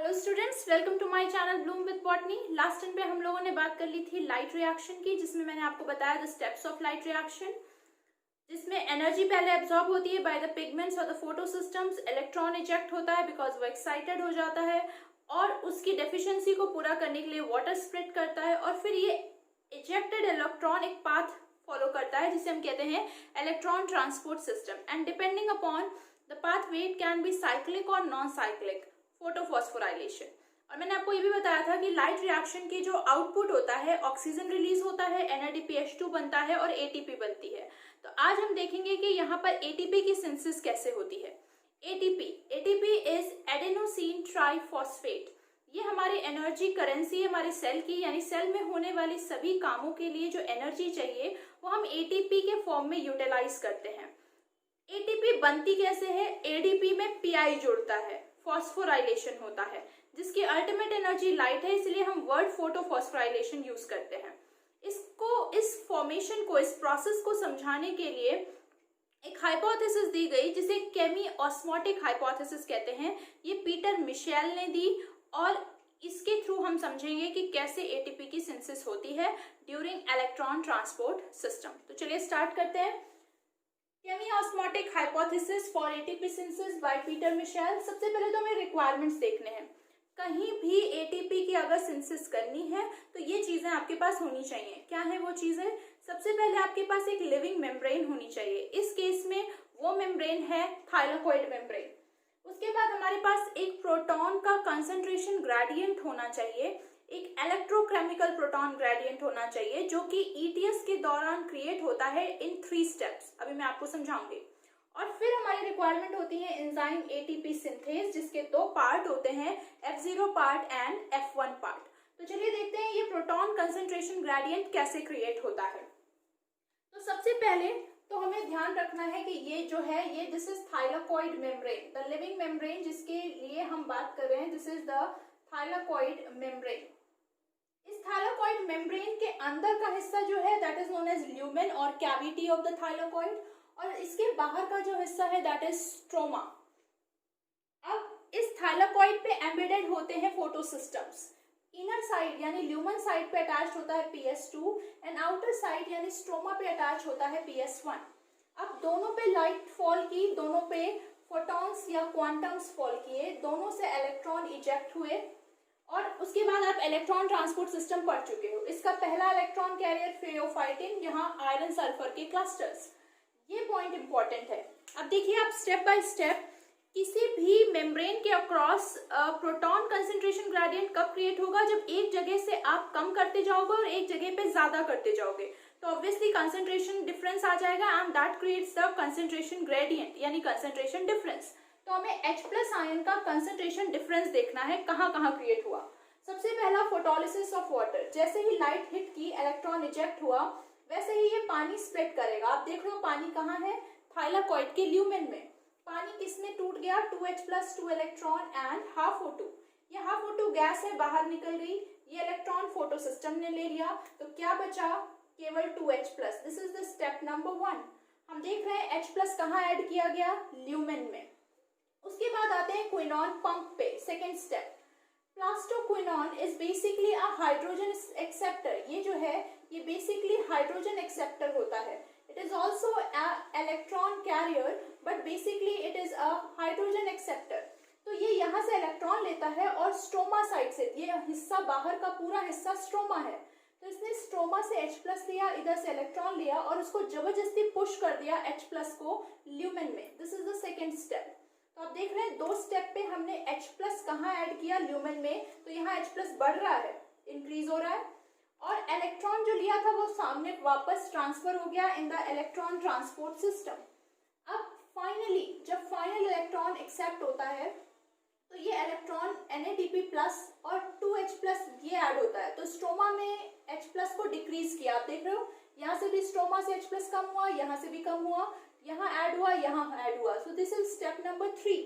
Hello students, welcome to my channel bloom with botany. Last time पे हम लोगों ने बात कर ली थी लाइट रिएक्शन की, जिसमें मैंने आपको बताया the steps of light reaction, जिसमें एनर्जी पहले एब्जॉर्ब होती है बाय द पिगमेंट्स और the photo systems, electron eject होता है बिकॉज वो एक्साइटेड हो जाता है और उसकी डेफिशिएंसी को पूरा करने के लिए वाटर स्प्लिट करता है और फिर ये इजेक्टेड इलेक्ट्रॉन एक पाथ फॉलो करता है जिसे हम कहते हैं electron transport system. And depending upon the pathway it can be cyclic और नॉन साइक्लिक फोटोफॉस्फोराइलेशन। और मैंने आपको ये भी बताया था कि लाइट रिएक्शन की जो आउटपुट होता है, ऑक्सीजन रिलीज होता है, NADPH2 बनता है और ATP बनती है। तो आज हम देखेंगे कि यहाँ पर ATP की सिंथेसिस कैसे होती है। ATP is adenosine triphosphate. ये हमारी एनर्जी करेंसी है हमारे सेल की, यानी सेल में होने वाली सभी कामों के लिए जो एनर्जी चाहिए वो हम ATP के फॉर्म में यूटिलाइज करते हैं। ATP बनती कैसे है? ADP में PI जुड़ता है, फॉस्फोराइलेशन होता है, जिसकी अल्टीमेट एनर्जी लाइट है, इसलिए हम वर्ड फोटोफॉस्फोराइलेशन यूज करते हैं। इस फॉर्मेशन को, इस प्रोसेस को समझाने के लिए एक हाइपोथेसिस दी गई जिसे केमी ऑस्मोटिक हाइपोथेसिस कहते हैं। ये पीटर मिशेल ने दी और इसके थ्रू हम समझेंगे कि कैसे ATP की सिंथेसिस होती है ड्यूरिंग इलेक्ट्रॉन ट्रांसपोर्ट सिस्टम। तो चलिए स्टार्ट करते हैं। Chemiosmotic hypothesis for ATP synthesis by Peter Michel। सबसे पहले तो हमें रिक्वायरमेंट्स देखने हैं। कहीं भी ATP की अगर सिंथेसिस करनी है तो ये चीजें आपके पास होनी चाहिए। क्या है वो चीजें? सबसे पहले आपके पास एक लिविंग मेम्ब्रेन होनी चाहिए। इस केस में वो मेम्ब्रेन है थाइलाकोइड मेम्ब्रेन। उसके बाद हमारे पास एक प्रोटॉन का कंसंट्रेशन ग्रेडियंट होना चाहिए, एक इलेक्ट्रोकेमिकल प्रोटॉन ग्रेडियंट होना चाहिए जो कि ETS के दौरान क्रिएट होता है इन 3 स्टेप्स। अभी मैं आपको समझाऊंगी। और फिर हमारी रिक्वायरमेंट होती है एंजाइम ATP सिंथेज, जिसके 2 पार्ट होते हैं, F0 part and F1 part. तो चलिए देखते हैं ये प्रोटॉन कंसंट्रेशन ग्रेडियंट कैसे क्रिएट होता है। तो सबसे पहले तो हमें ध्यान रखना है कि ये जो है ये this is thylakoid membrane, the living membrane जिसके लिए हम बात कर रहे हैं। This is the thylakoid membrane. इस थाइलाकोइड मेम्ब्रेन के अंदर का हिस्सा जो है that is known as lumen और कैविटी ऑफ द थाइलाकोइड, और इसके बाहर का जो हिस्सा है दैट इज स्ट्रोमा। अब इस थाइलाकोइड पे एम्बेडेड होते हैं फोटो सिस्टम्स। इनर साइड यानी ल्यूमन साइड पे अटैच होता है PS2 एंड आउटर साइड यानी स्ट्रोमा पे अटैच होता है PS1। अब दोनों पे लाइट फॉल की, दोनों पे फोटॉन्स या क्वांटम्स फॉल किए, दोनों से इलेक्ट्रॉन इजेक्ट हुए और उसके बाद आप इलेक्ट्रॉन ट्रांसपोर्ट सिस्टम पढ़ चुके हो। इसका पहला इलेक्ट्रॉन कैरियर फेयोफाइटिन, यहाँ आयरन सल्फर के क्लस्टर्स। ये पॉइंट इंपॉर्टेंट है। अब देखिए आप स्टेप बाय स्टेप किसी भी मेम्ब्रेन के अक्रॉस प्रोटॉन कंसंट्रेशन ग्रेडियंट कब क्रिएट होगा? जब एक जगह से आप कम करते जाओगे और एक जगह पे ज्यादा करते जाओगे तो ऑब्वियसली कंसंट्रेशन डिफरेंस आ जाएगा and that creates the concentration gradient यानी कंसंट्रेशन डिफरेंस। तो हमें H+ आयन का कंसंट्रेशन डिफरेंस देखना है, कहाँ कहाँ क्रिएट हुआ। सबसे पहला फोटोलिसिस ऑफ वाटर, जैसे ही लाइट हिट की इलेक्ट्रॉन इजेक्ट हुआ वैसे ही ये पानी स्प्लिट करेगा। आप देख रहे हो पानी कहाँ है? थाइलाकोइड के ल्यूमेन में। पानी किसमें टूट गया? 2H+ 2 electron and half O2। ये हाफ O2 गैस है, बाहर निकल गई। ये इलेक्ट्रॉन फोटो सिस्टम ने ले लिया तो क्या बचा? केवल 2H+। This is the step number 1। हम देख रहे हैं H+ कहाँ ऐड किया गया? ल्यूमेन में। उसके बाद आते हैं क्विनॉन पंप पे, second step. Plastoquinone is basically a hydrogen acceptor. ये जो है ये बेसिकली हाइड्रोजन एक्सेप्टर होता है। It is also electron carrier but basically it is a hydrogen acceptor. तो ये यहाँ से इलेक्ट्रॉन लेता है और स्ट्रोमा साइड से, ये हिस्सा बाहर का पूरा हिस्सा स्ट्रोमा है, तो इसने स्ट्रोमा से H+ लिया, इधर से इलेक्ट्रॉन लिया और उसको जबरदस्ती पुश कर दिया H+ को ल्यूमेन में। This is the second step. तो आप देख रहे हैं 2 स्टेप पे हमने H+ कहाँ ऐड किया? ल्यूमेन में। तो यहाँ H+ बढ़ रहा है, इंक्रीज हो रहा है और इलेक्ट्रॉन जो लिया था वो सामने वापस ट्रांसफर हो गया in the electron transport system. अब फाइनली जब फाइनल इलेक्ट्रॉन एक्सेप्ट होता है तो ये इलेक्ट्रॉन NADP+ और 2H+ ये ऐड होता है। तो स्ट्रोमा में H+ को डिक्रीज किया। आप देख रहे हो यहाँ से भी स्ट्रोमा से H+ कम हुआ, यहाँ से भी कम हुआ, यहाँ ऐड हुआ, यहाँ ऐड हुआ। So this is step number 3।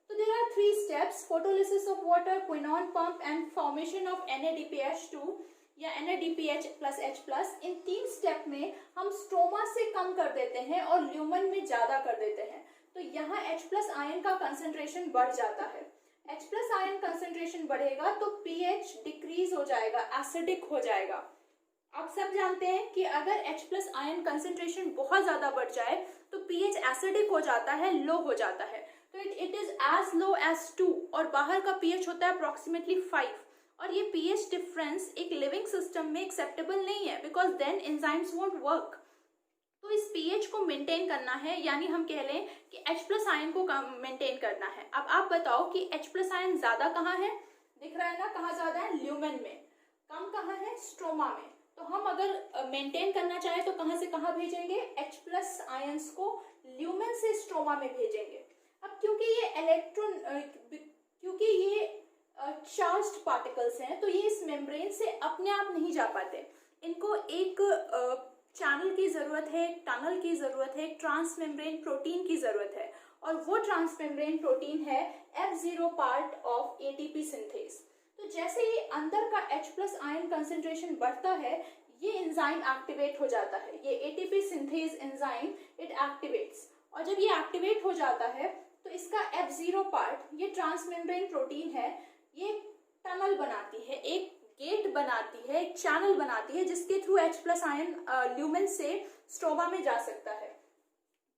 तो there are 3 steps: photolysis of water, quinone pump and formation of NADPH2 या NADPH+ H+। इन 3 स्टेप में हम स्ट्रोमा से कम कर देते हैं और ल्यूमेन में ज्यादा कर देते हैं। तो यहाँ H+ आयन का कंसंट्रेशन बढ़ जाता है। H प्लस आयन कंसेंट्रेशन बढ़ेगा तो pH डिक्रीज हो जाएगा, एसिडिक हो जाएगा। आप सब जानते हैं कि अगर H प्लस आयन कंसेंट्रेशन बहुत ज्यादा बढ़ जाए तो pH एसिडिक हो जाता है, लो हो जाता है। तो it is as low as 2 और बाहर का pH होता है अप्रोक्सीमेटली 5 और ये pH डिफरेंस एक लिविंग सिस्टम में एक्सेप्टेबल नहीं है because then enzymes won't work. तो इस pH को मेंटेन करना है, यानी हम कह लें कि H प्लस आयन को मेंटेन करना है। अब आप बताओ कि H प्लस आयन ज्यादा कहाँ है, दिख रहा है ना, कहाँ ज्यादा है, ल्यूमेन में, कम कहाँ है, स्ट्रोमा में। तो हम अगर मेंटेन करना चाहे तो कहाँ से कहाँ भेजेंगे, H प्लस आयंस को ल्यूमेन से स्ट्रोमा में भेजेंगे। अब क्योंकि ये चार्ज्ड पार्टिकल्स हैं तो ये इस मेम्ब्रेन से अपने आप नहीं जा पाते, इनको एक चैनल की जरूरत है, एक टनल की जरूरत है, एक ट्रांसमेम्ब्रेन प्रोटीन की जरूरत है और वो ट्रांसमेम्ब्रेन प्रोटीन है F0 part of ATP synthase. तो जैसे ही अंदर का H प्लस आयन कंसेंट्रेशन बढ़ता है ये एंजाइम एक्टिवेट हो जाता है, ये ATP synthase enzyme it activates और जब ये एक्टिवेट हो जाता है तो इसका F0 पार्ट, ये ट्रांसमेम्ब्रेन प्रोटीन है, ये टनल बनाती है, एक गेट बनाती है, एक चैनल बनाती है जिसके through H plus ion lumen से स्ट्रोमा में जा सकता है।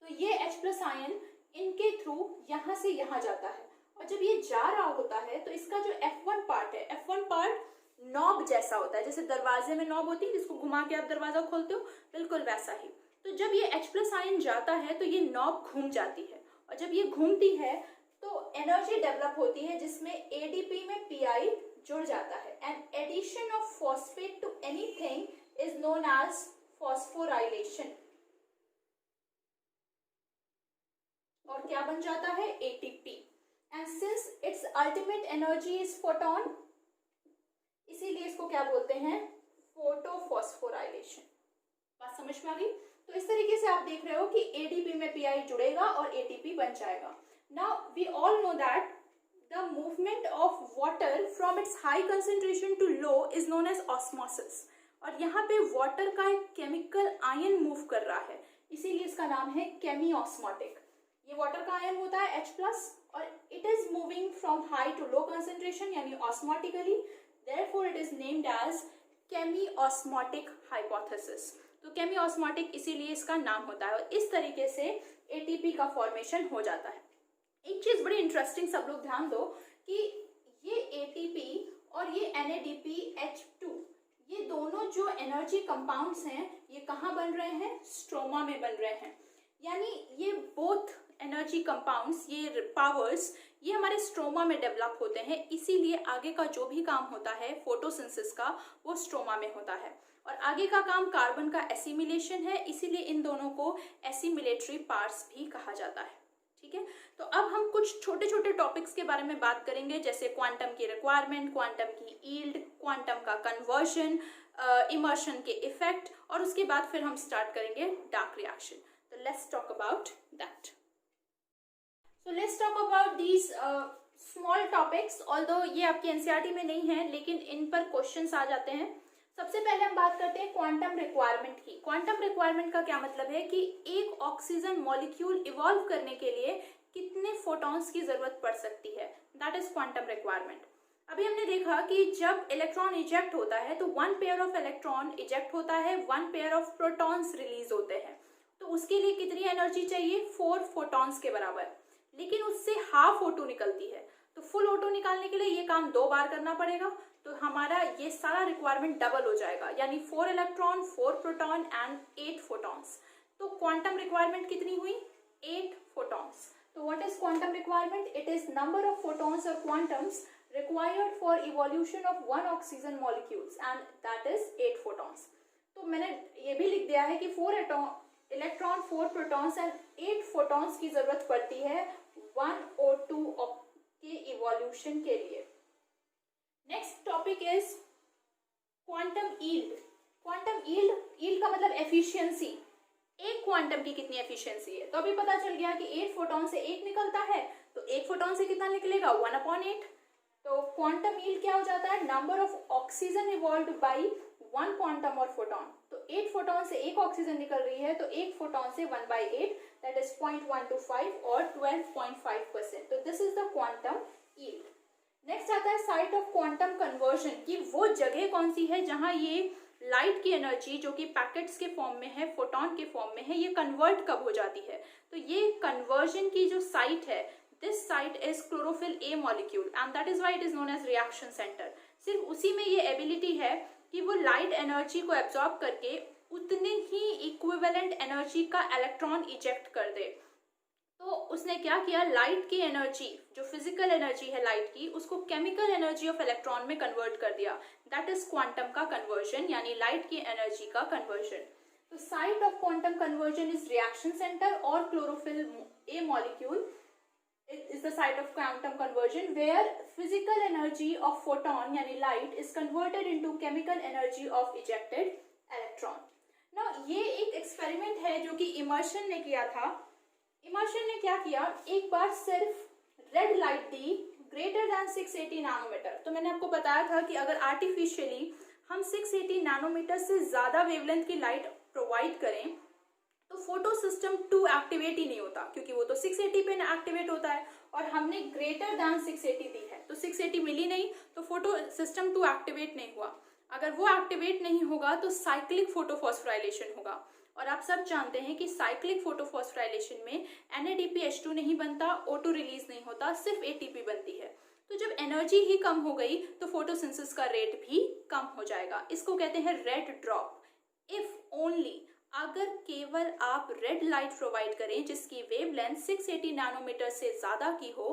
तो ये H प्लस आयन इनके थ्रू यहाँ से यहाँ जाता है और जब ये जा रहा होता है तो इसका जो F1 पार्ट है, F1 पार्ट नॉब जैसा होता है, जैसे दरवाजे में नॉब होती है जिसको घुमा के आप दरवाजा खोलते हो, बिल्कुल वैसा ही। तो जब ये H प्लस आयन जाता है तो ये नॉब घूम जाती है और जब ये घूमती है तो एनर्जी डेवलप होती है जिसमें ADP में PI जुड़ जाता है। And addition of phosphate to anything is known as phosphorylation और क्या बन जाता है, ATP। And since its ultimate energy is photon, इसीलिए इसको क्या बोलते हैं, फोटोफॉस्फोराइलेशन। बात समझ में आ गई? तो इस तरीके से आप देख रहे हो कि ADP में PI जुड़ेगा और ATP बन जाएगा। Now we all know that the movement of water from its high concentration to low is known as osmosis और यहाँ पे water का एक केमिकल आयन मूव कर रहा है, इसीलिए इसका नाम है केमिओस्मोटिक। ये वाटर का आयन होता है H प्लस और it is moving from high to low concentration यानी osmotically, therefore it is named as केमिओस्मोटिक hypothesis। तो केमिओस्मोटिक इसीलिए इसका नाम होता है और इस तरीके से ATP का फॉर्मेशन हो जाता है। एक चीज बड़ी इंटरेस्टिंग सब लोग ध्यान दो कि ये ATP और ये NADPH2 ये दोनों जो एनर्जी कंपाउंड्स हैं ये कहाँ बन रहे हैं, स्ट्रोमा में बन रहे हैं। यानी ये बोथ एनर्जी कंपाउंड्स, ये पावर्स, ये हमारे स्ट्रोमा में डेवलप होते हैं, इसीलिए आगे का जो भी काम होता है फोटोसिंथेसिस का वो स्ट्रोमा में होता है। और आगे का काम कार्बन का एसिमिलेशन है, इसीलिए इन दोनों को एसिमिलेटरी पार्ट्स भी कहा जाता है। ठीक है, तो अब हम कुछ छोटे छोटे टॉपिक्स के बारे में बात करेंगे जैसे क्वांटम की रिक्वायरमेंट, क्वांटम की यील्ड, क्वांटम का कन्वर्जन, इमर्शन के इफेक्ट और उसके बाद फिर हम स्टार्ट करेंगे डार्क रिएक्शन। तो let's talk about that. So let's talk about these small topics, although ये आपकी NCERT में नहीं है लेकिन इन पर क्वेश्चंस आ जाते हैं। सबसे पहले हम बात करते हैं क्वांटम रिक्वायरमेंट की। क्वांटम रिक्वायरमेंट का क्या मतलब है कि एक ऑक्सीजन मॉलिक्यूल इवॉल्व करने के लिए कितने फोटॉन्स की जरूरत पड़ सकती है, दैट इज क्वांटम रिक्वायरमेंट। अभी हमने देखा कि जब इलेक्ट्रॉन इजेक्ट होता है तो 1 पेयर ऑफ इलेक्ट्रॉन इजेक्ट होता है, 1 पेयर ऑफ प्रोटॉन्स रिलीज होते हैं। तो उसके लिए कितनी एनर्जी चाहिए, 4 फोटॉन्स के बराबर, लेकिन उससे हाफ O2 निकलती है। तो फुल O2 निकालने के लिए ये काम 2 बार करना पड़ेगा, तो हमारा ये सारा रिक्वायरमेंट डबल हो जाएगा, यानी 4 इलेक्ट्रॉन, 4 प्रोटॉन एंड 8 फोटॉन्स। तो क्वांटम रिक्वायरमेंट कितनी हुई, 8 फोटॉन्स। तो what is quantum requirement, it is number of photons और quantums required for evolution of one oxygen molecules and that is 8 photons। तो मैंने ये भी लिख दिया है कि 4 इलेक्ट्रॉन, 4 प्रोटॉन्स एंड 8 फोटॉन्स की जरूरत पड़ती है 1 O2 के इवोल्यूशन के लिए। Next topic is quantum yield. Quantum yield का मतलब एफिशिएंसी, एक क्वांटम की कितनी एफिशिएंसी है। तो अभी पता चल गया कि 8 फोटॉन से 8 निकलता है, तो 1 फोटॉन से कितना निकलेगा, 1/8। तो क्वांटम यील्ड क्या हो जाता है, number of oxygen evolved by 1 quantum और फोटॉन। तो 8 फोटॉन से 1 ऑक्सीजन निकल रही है, तो 1 फोटॉन से 1/8 दैट इज 0.125 और 12.5%। तो this is the quantum yield. आता है साइट ऑफ क्वांटम कन्वर्जन, कि वो जगह कौन सी है जहां ये लाइट की एनर्जी जो कि पैकेट्स के फॉर्म में है, फोटोन के फॉर्म में है, ये कन्वर्ट कब हो जाती है। तो ये कन्वर्जन की जो साइट है, this site is chlorophyll A molecule and that is why it is known as reaction centre. सिर्फ उसी में ये एबिलिटी है कि वो लाइट एनर्जी को एब्जॉर्ब करके उतने ही इक्विवेलेंट एनर्जी का इलेक्ट्रॉन इजेक्ट कर दे। तो उसने क्या किया, लाइट की एनर्जी जो फिजिकल एनर्जी है लाइट की, उसको केमिकल एनर्जी ऑफ इलेक्ट्रॉन में कन्वर्ट कर दिया। दैट इज क्वांटम का कन्वर्जन, यानी लाइट की एनर्जी का कन्वर्जन। तो site of quantum conversion is reaction centre और chlorophyll A molecule is the site of quantum conversion where physical energy of photon yani light is converted into chemical energy of ejected electron. Now ये एक experiment है जो कि immersion ने किया था। Immersion ने क्या किया, एक बार सिर्फ red light the greater than 680 nanometre. तो मैंने आपको बताया था कि अगर आर्टिफिशियली हम 680 नैनोमीटर से ज्यादा वेवलेंथ की लाइट प्रोवाइड करें तो फोटो सिस्टम 2 एक्टिवेट ही नहीं होता, क्योंकि वो तो 680 पे एक्टिवेट होता है और हमने ग्रेटर दैन 680 दी है, तो 680 मिली नहीं, तो फोटो सिस्टम 2 एक्टिवेट नहीं हुआ। अगर वो एक्टिवेट नहीं होगा तो साइक्लिक फोटोफॉस्फोराइलेशन होगा, और आप सब जानते हैं कि साइक्लिक फोटोफॉस्फोराइलेशन में NADPH2 नहीं बनता, O2 रिलीज नहीं होता, सिर्फ ATP बनती है। तो जब एनर्जी ही कम हो गई तो फोटोसिंथेसिस का रेट भी कम हो जाएगा। इसको कहते हैं रेड ड्रॉप। इफ ओनली, अगर केवल आप रेड लाइट प्रोवाइड करें जिसकी वेवलेंथ 680 नैनोमीटर से ज्यादा की हो,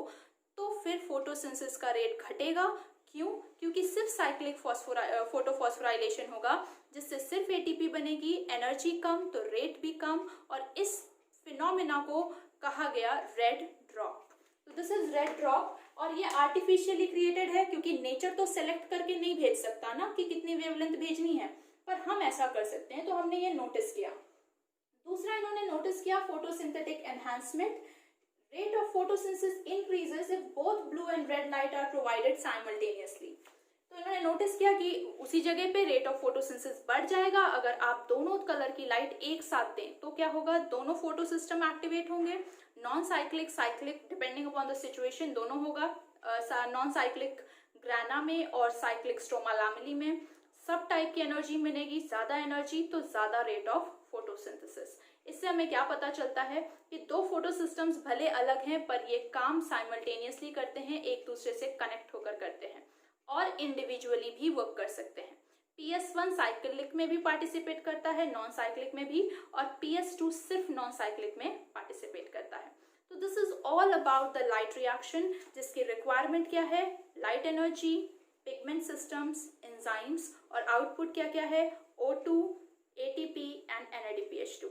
तो फिर फोटोसिंथेसिस का रेट घटेगा। क्यों? क्योंकि सिर्फ साइक्लिक फोटोफॉस्फोराइलेशन होगा, जिससे सिर्फ ATP बनेगी, एनर्जी कम तो रेट भी कम, और इस फिनोमेना को कहा गया रेड ड्रॉप। तो दिस इज रेड ड्रॉप, और ये आर्टिफिशियली क्रिएटेड है क्योंकि नेचर तो सेलेक्ट करके नहीं भेज सकता ना कि कितनी वेवलेंथ भेजनी है, पर हम ऐसा कर सकते हैं, तो हमने ये नोटिस किया। दूसरा इन्होंने नोटिस किया photosynthetic enhancement. Rate of photosynthesis increases if both blue and red light are provided simultaneously. तो इन्होंने नोटिस किया कि उसी जगह पे रेट ऑफ फोटोसिंथेसिस बढ़ जाएगा अगर आप दोनों कलर की लाइट एक साथ दें। तो क्या होगा, दोनों फोटो सिस्टम एक्टिवेट होंगे, non cyclic, cyclic depending upon the situation दोनों होगा। नॉन साइक्लिक ग्राना में और साइक्लिक स्ट्रोमा लैमेली में सब टाइप की एनर्जी मिलेगी, ज्यादा एनर्जी तो ज्यादा रेट ऑफ फोटोसिंथेसिस। इससे हमें क्या पता चलता है कि दो फोटो सिस्टम्स भले अलग हैं पर ये काम साइमल्टेनियसली करते हैं, एक दूसरे से कनेक्ट होकर करते हैं, और इंडिविजुअली भी वर्क कर सकते हैं। PS1 साइक्लिक में भी पार्टिसिपेट करता है, नॉन साइक्लिक में भी, और PS2 सिर्फ नॉन साइक्लिक में पार्टिसिपेट करता है। तो this is all about the light reaction, जिसकी रिक्वायरमेंट क्या है, light energy, pigment systems, enzymes, और आउटपुट क्या क्या है, O2, ATP एंड NADPH2।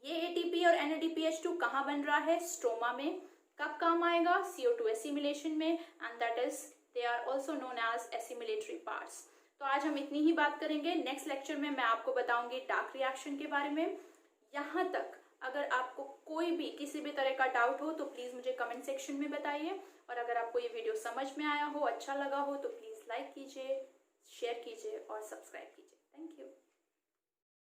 ये ATP और NADPH2 कहाँ बन रहा है, स्ट्रोमा में। कब काम आएगा, CO2 एसिमिलेशन में, and that is they are also known as assimilatory parts. तो आज हम इतनी ही बात करेंगे। नेक्स्ट लेक्चर में मैं आपको बताऊंगी डार्क रिएक्शन के बारे में। यहाँ तक अगर आपको कोई भी किसी भी तरह का डाउट हो तो प्लीज मुझे कमेंट सेक्शन में बताइए, और अगर आपको ये वीडियो समझ में आया हो, अच्छा लगा हो, तो प्लीज लाइक कीजिए, शेयर कीजिए और सब्सक्राइब कीजिए। Thank you.